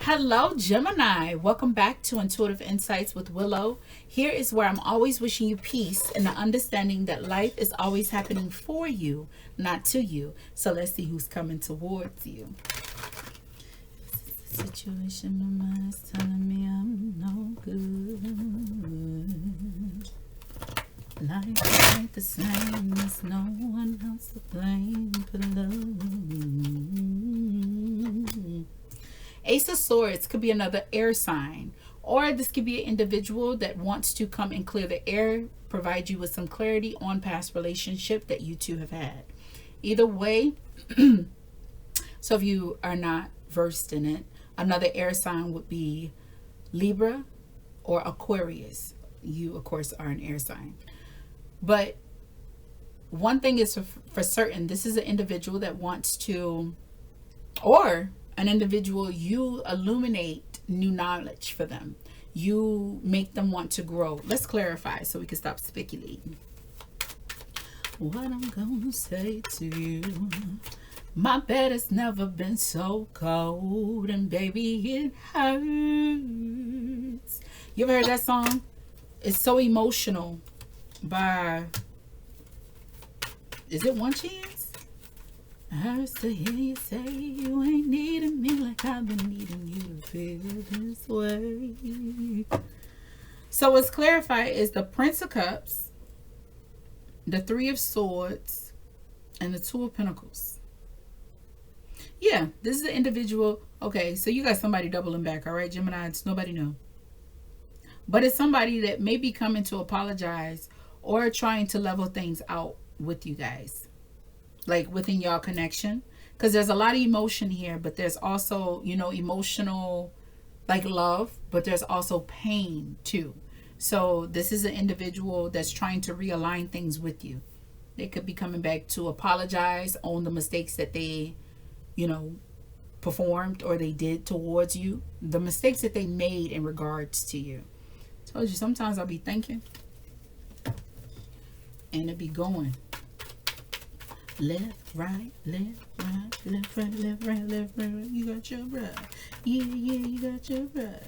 Hello, Gemini. Welcome back to Intuitive Insights with Willow. Here is where I'm always wishing you peace and the understanding that life is always happening for you, not to you. So let's see who's coming towards you. Situation of mine is telling me I'm no good. Life ain't the same. There's no one else to blame for love. Ace of Swords could be another air sign, or this could be an individual that wants to come and clear the air, provide you with some clarity on past relationship that you two have had. Either way, so if you are not versed in it, another air sign would be Libra or Aquarius. You, of course, are an air sign. But one thing is for certain, this is an individual that wants to, or an individual, you illuminate new knowledge for them. You make them want to grow. Let's clarify so we can stop speculating. What I'm gonna say to you, my bed has never been so cold, and baby, it hurts. You ever heard that song? It's so emotional. By, is it One Chance? Hurts to hear you say you ain't needing me like I've been needing you to feel this way. So what's clarified is the Prince of Cups, the Three of Swords, and the Two of Pentacles. Yeah, this is the individual. Okay, so you got somebody doubling back, all right, Gemini? It's nobody new. But it's somebody that may be coming to apologize or trying to level things out with you guys. Like within your connection, because there's a lot of emotion here, but there's also, you know, emotional like love, but there's also pain too. So this is an individual that's trying to realign things with you. They could be coming back to apologize on the mistakes that they, you know, performed or they did towards you, the mistakes that they made in regards to you. I told you, sometimes I'll be thinking and it be going left, right, left, right, left, right, left, right, left, right. You got your right. Yeah, you got your right.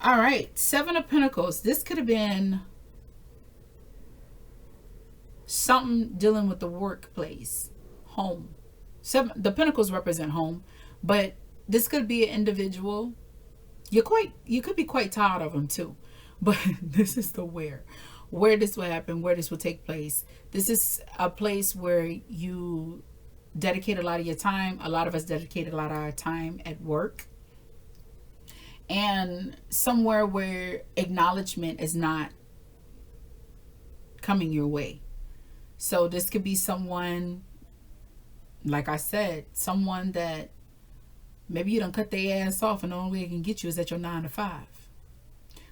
All right, Seven of Pentacles. This could have been something dealing with the workplace, home. The Pentacles represent home, but this could be an individual. You could be quite tired of them too, but this is the where this will happen, where this will take place. This is a place where you dedicate a lot of your time. A lot of us dedicate a lot of our time at work. And somewhere where acknowledgement is not coming your way. So this could be someone, like I said, someone that maybe you done cut their ass off and the only way they can get you is at your 9 to 5.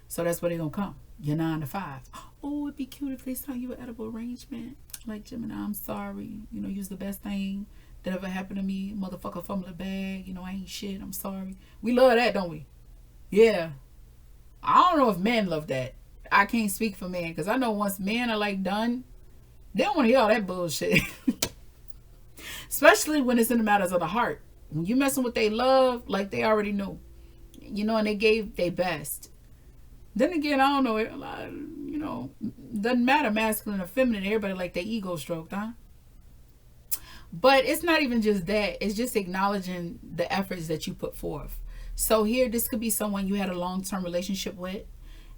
So that's where they're going to come. Your 9 to 5. Oh, it'd be cute if they saw you an edible arrangement. Like, Gemini, I'm sorry. You know, you's the best thing that ever happened to me. Motherfucker fumble the bag. You know, I ain't shit. I'm sorry. We love that, don't we? Yeah. I don't know if men love that. I can't speak for men. Because I know once men are, like, done, they don't want to hear all that bullshit. Especially when it's in the matters of the heart. When you messing with they love, like they already knew. You know, and they gave their best. Then again, I don't know, you know, doesn't matter masculine or feminine, everybody like their ego stroked, huh? But it's not even just that, it's just acknowledging the efforts that you put forth. So here, this could be someone you had a long-term relationship with,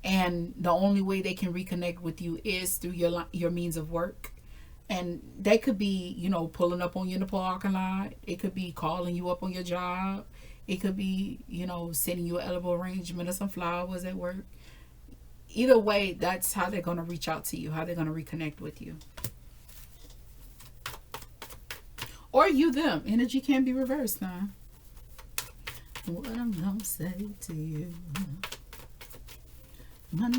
and the only way they can reconnect with you is through your means of work. And that could be, you know, pulling up on you in the parking lot. It could be calling you up on your job. It could be, you know, sending you an edible arrangement or some flowers at work. Either way, that's how they're going to reach out to you, how they're going to reconnect with you. Or you, them. Energy can be reversed now. What I'm going to say to you. My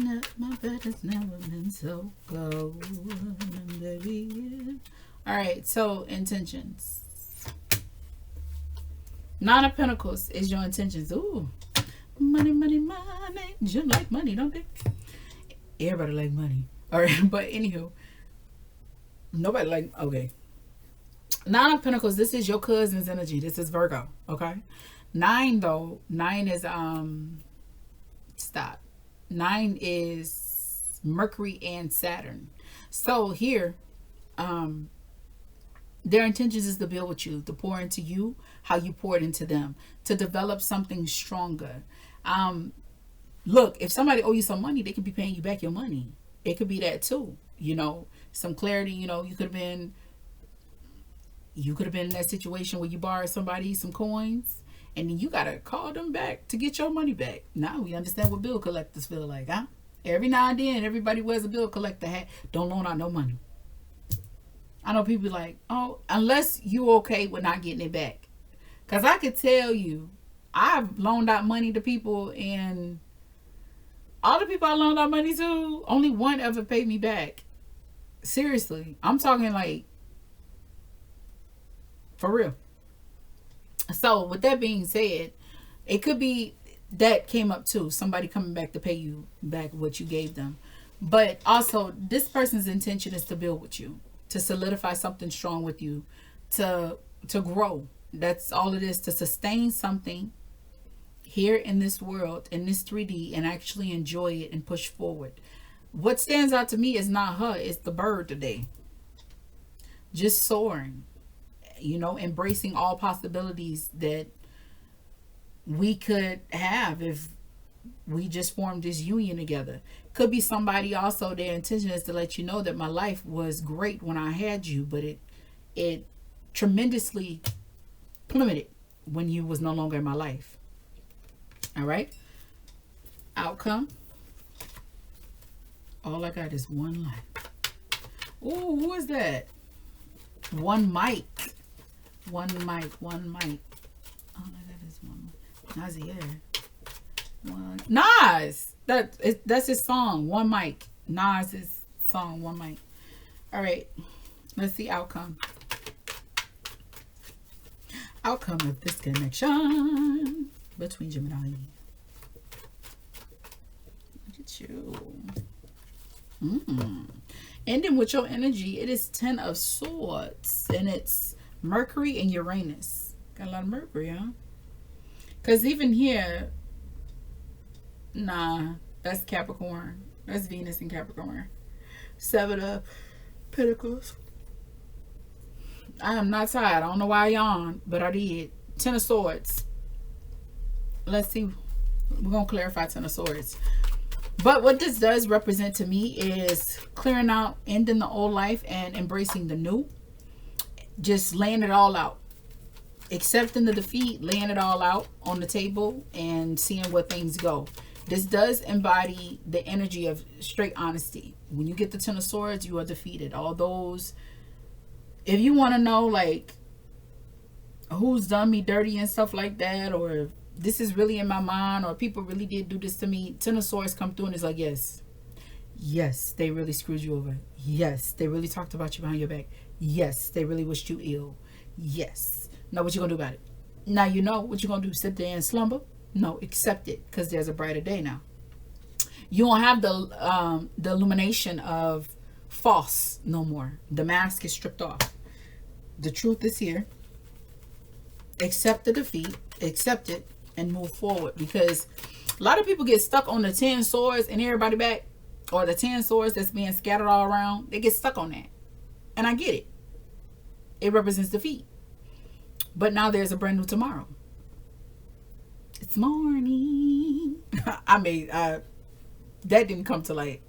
bed has never been so cold, baby. All right, so intentions. 9 of Pentacles is your intentions. Ooh. Money, money, money. Jim like money, don't they? Everybody like money. All right, but anywho, nobody like, okay. Nine of Pentacles, this is your cousin's energy. This is Virgo, okay? Nine, though, nine is, stop. Nine is Mercury and Saturn. So here, their intentions is to build with you, to pour into you how you poured into them, to develop something stronger. Look, if somebody owe you some money, they could be paying you back your money. It could be that too. You know, some clarity. You know, you could have been in that situation where you borrowed somebody some coins, and then you gotta call them back to get your money back. Now we understand what bill collectors feel like, huh? Every now and then, everybody wears a bill collector hat. Don't loan out no money. I know people like, oh, unless you okay with not getting it back. Because I could tell you, I've loaned out money to people, and all the people I loaned out money to, only one ever paid me back. Seriously. I'm talking like, for real. So, with that being said, it could be that came up too. Somebody coming back to pay you back what you gave them. But also, this person's intention is to build with you, to solidify something strong with you, to grow. That's all it is, to sustain something here in this world, in this 3D, and actually enjoy it and push forward. What stands out to me is not her, it's the bird today. Just soaring, you know, embracing all possibilities that we could have if we just formed this union together. Could be somebody also, their intention is to let you know that my life was great when I had you, but it tremendously plummeted when you was no longer in my life. All right. Outcome. All I got is one life. Ooh, who is that? One mic. One mic. One mic. All I got is one mic. Nazier. One. Nas. That's his song. One mic. Nas's song. One mic. All right. Let's see outcome. Outcome of this connection between Gemini. Look at you. Ending with your energy, it is 10 of Swords, and it's Mercury and Uranus. Got a lot of Mercury, huh? Because even here, nah, that's Capricorn. That's Venus in Capricorn. 7 of Pentacles. I am not tired. I don't know why I yawned, but I did. 10 of Swords. Let's see. We're going to clarify 10 of Swords. But what this does represent to me is clearing out, ending the old life and embracing the new. Just laying it all out. Accepting the defeat, laying it all out on the table and seeing where things go. This does embody the energy of straight honesty. When you get the 10 of Swords, you are defeated. All those, if you want to know like who's done me dirty and stuff like that, or if this is really in my mind, or people really did do this to me, 10 of Swords come through and it's like, yes, they really screwed you over. Yes, they really talked about you behind your back. Yes, they really wished you ill. Yes. Now what you gonna do about it? Now you know what you're gonna do. Sit there and slumber? No, accept it, because there's a brighter day now. You won't have the illumination of false no more. The mask is stripped off. The truth is here. Accept the defeat, accept it, and move forward, because a lot of people get stuck on the 10 swords and everybody back, or the 10 swords that's being scattered all around. They get stuck on that, and I get it. It represents defeat, but now there's a brand new tomorrow. It's morning. That didn't come to light.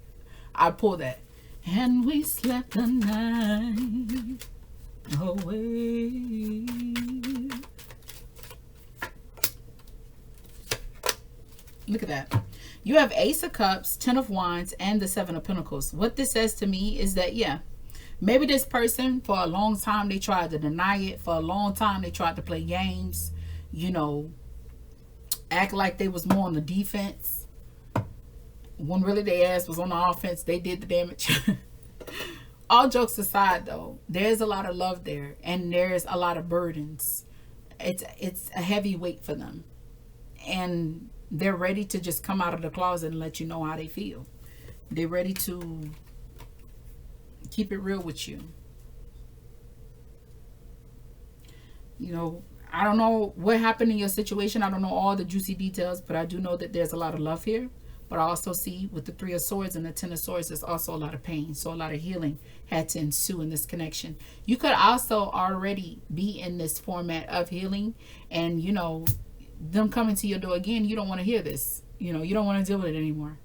I pulled that. And we slept the night away. Look at that. You have Ace of Cups, 10 of Wands, and the 7 of Pentacles. What this says to me is that, yeah, maybe this person, for a long time, they tried to deny it. For a long time, they tried to play games, you know, act like they was more on the defense, when really their ass was on the offense. They did the damage. All jokes aside, though, there's a lot of love there, and there's a lot of burdens. It's a heavy weight for them, and they're ready to just come out of the closet and let you know how they feel. They're ready to keep it real with you. You know, I don't know what happened in your situation. I don't know all the juicy details, but I do know that there's a lot of love here. But I also see with the Three of Swords and the Ten of Swords, there's also a lot of pain. So a lot of healing had to ensue in this connection. You could also already be in this format of healing, and, you know, them coming to your door again, you don't want to hear this. You know, you don't want to deal with it anymore.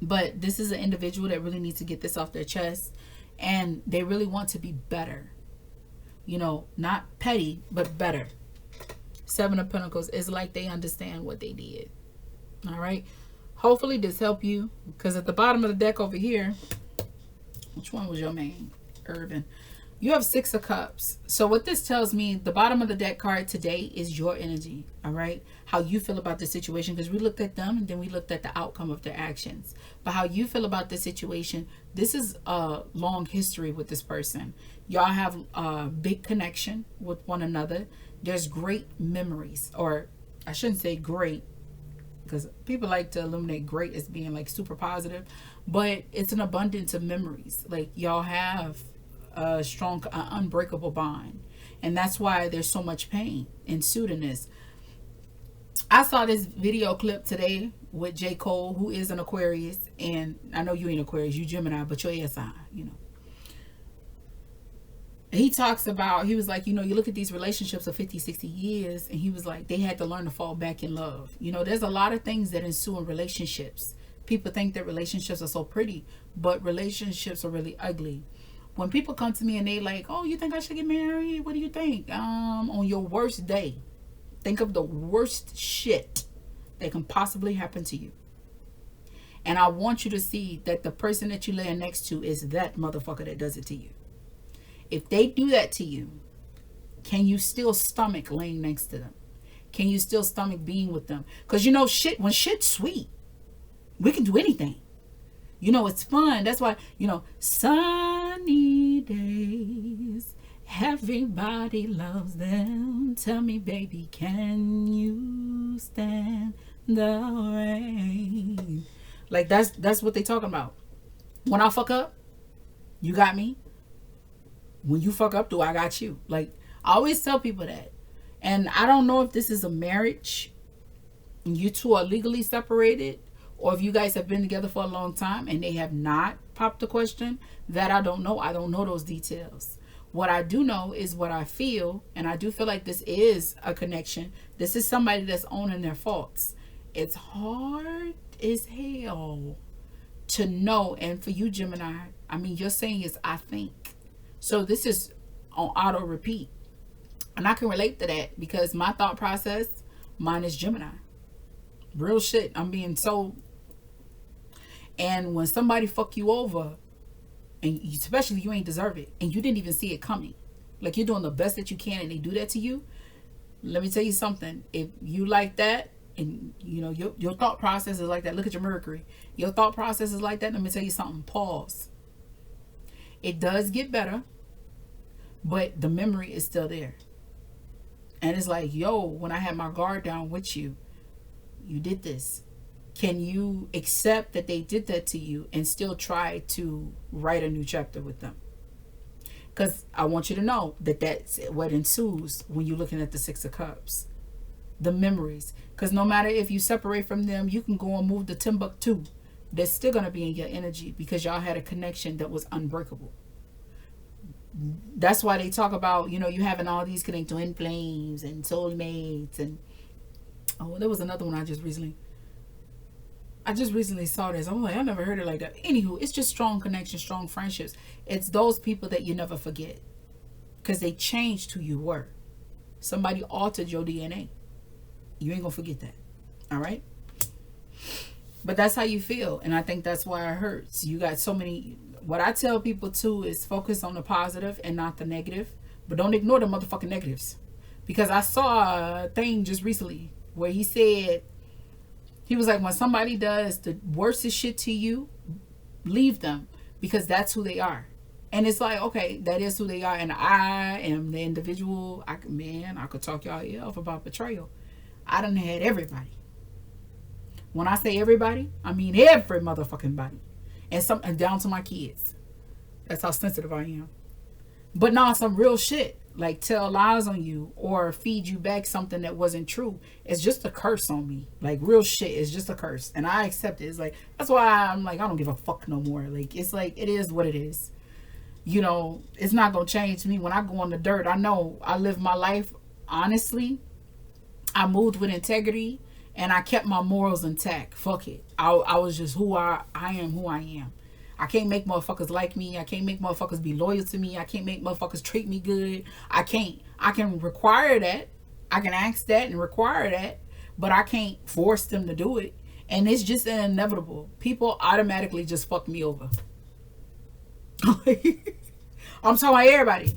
But this is an individual that really needs to get this off their chest, and they really want to be better. You know, not petty, but better. Seven of Pentacles is like they understand what they did. All right. Hopefully this helped you, because at the bottom of the deck over here, which one was your main? Urban. You have Six of Cups. So what this tells me, the bottom of the deck card today is your energy. All right. How you feel about the situation, because we looked at them and then we looked at the outcome of their actions. But how you feel about the situation, this is a long history with this person. Y'all have a big connection with one another. There's great memories, or I shouldn't say great, because people like to illuminate great as being like super positive, but it's an abundance of memories. Like, y'all have a strong, unbreakable bond, and that's why there's so much pain ensued in this. I saw this video clip today with J. Cole, who is an Aquarius, and I know you ain't Aquarius, you Gemini, but your ASI, you know. He talks about, he was like, you know, you look at these relationships of 50, 60 years, and he was like, they had to learn to fall back in love. You know, there's a lot of things that ensue in relationships. People think that relationships are so pretty, but relationships are really ugly. When people come to me and they like, oh, you think I should get married? What do you think? On your worst day, think of the worst shit that can possibly happen to you. And I want you to see that the person that you lay next to is that motherfucker that does it to you. If they do that to you, can you still stomach laying next to them? Can you still stomach being with them? Because, you know, shit, when shit's sweet, we can do anything. You know, it's fun. That's why, you know, sunny days, everybody loves them. Tell me, baby, can you stand the rain? Like, that's what they talking about. When I fuck up, you got me. When you fuck up, I got you. Like, I always tell people that. And I don't know if this is a marriage, you two are legally separated, or if you guys have been together for a long time and they have not popped the question. That I don't know. I don't know those details. What I do know is what I feel, and I do feel like this is a connection. This is somebody that's owning their faults. It's hard as hell to know. And for you, Gemini, I mean, you're saying is I think. So this is on auto repeat. And I can relate to that because my thought process, mine is Gemini. Real shit. I'm being so. And when somebody fuck you over, and especially you ain't deserve it, and you didn't even see it coming, like you're doing the best that you can, and they do that to you, let me tell you something. If you like that, and you know your thought process is like that, look at your Mercury. Your thought process is like that. Let me tell you something. Pause. It does get better, but the memory is still there. And it's like, yo, when I had my guard down with you, you did this. Can you accept that they did that to you and still try to write a new chapter with them? Because I want you to know that that's what ensues when you're looking at the Six of Cups. The memories. Because no matter if you separate from them, you can go and move to Timbuktu. They're still going to be in your energy because y'all had a connection that was unbreakable. That's why they talk about, you know, you having all these connected twin flames and soulmates. And oh, there was another one I just recently saw this. I'm like, I never heard it like that. Anywho, it's just strong connections, strong friendships. It's those people that you never forget because they changed who you were. Somebody altered your DNA. You ain't gonna forget that. All right? But that's how you feel. And I think that's why it hurts. You got so many. What I tell people too is focus on the positive and not the negative. But don't ignore the motherfucking negatives. Because I saw a thing just recently where he said, he was like, when somebody does the worstest shit to you, leave them. Because that's who they are. And it's like, okay, that is who they are. And I am the individual. I could talk y'all ear off about betrayal. I done had everybody. When I say everybody, I mean every motherfucking body. And down to my kids. That's how sensitive I am. But now some real shit. like tell lies on you or feed you back something that wasn't true, it's just a curse on me. Like real shit, it's just a curse, and I accept it. It's like, that's why I'm like, I don't give a fuck no more. Like, it's like, it is what it is. You know, it's not gonna change me. When I go on the dirt, I know I live my life honestly. I moved with integrity, and I kept my morals intact. Fuck it. I was just who I am, who I am. I can't make motherfuckers like me. I can't make motherfuckers be loyal to me. I can't make motherfuckers treat me good. I can't. I can require that. I can ask that and require that, but I can't force them to do it. And it's just inevitable. People automatically just fuck me over. I'm talking about everybody.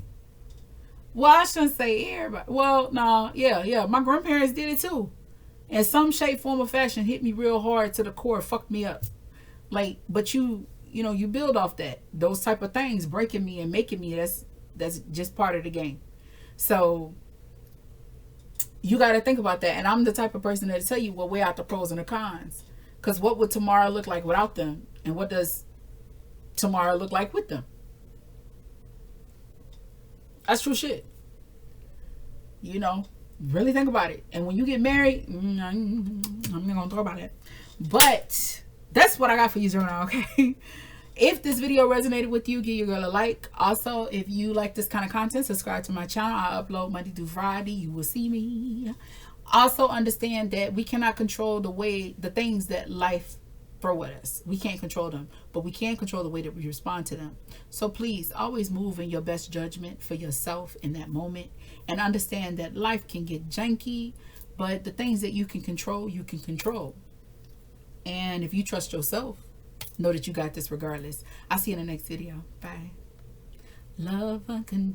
Well, I shouldn't say everybody. Well, no, yeah. My grandparents did it too. In some shape, form, or fashion, hit me real hard to the core, fucked me up. Like, but you know, you build off that. Those type of things, breaking me and making me, that's just part of the game. So you got to think about that. And I'm the type of person that'll tell you, well, weigh out the pros and the cons. Because what would tomorrow look like without them? And what does tomorrow look like with them? That's true shit. You know, really think about it. And when you get married, I'm not gonna talk about it. But that's what I got for you, Journal, okay? If this video resonated with you, give your girl a like. Also, if you like this kind of content, subscribe to my channel. I upload Monday through Friday. You will see me. Also, understand that we cannot control the things that life throw at us. We can't control them, but we can control the way that we respond to them. So please always move in your best judgment for yourself in that moment, and understand that life can get janky, but the things that you can control, you can control. And if you trust yourself, know that you got this regardless. I'll see you in the next video. Bye. Love unconditional.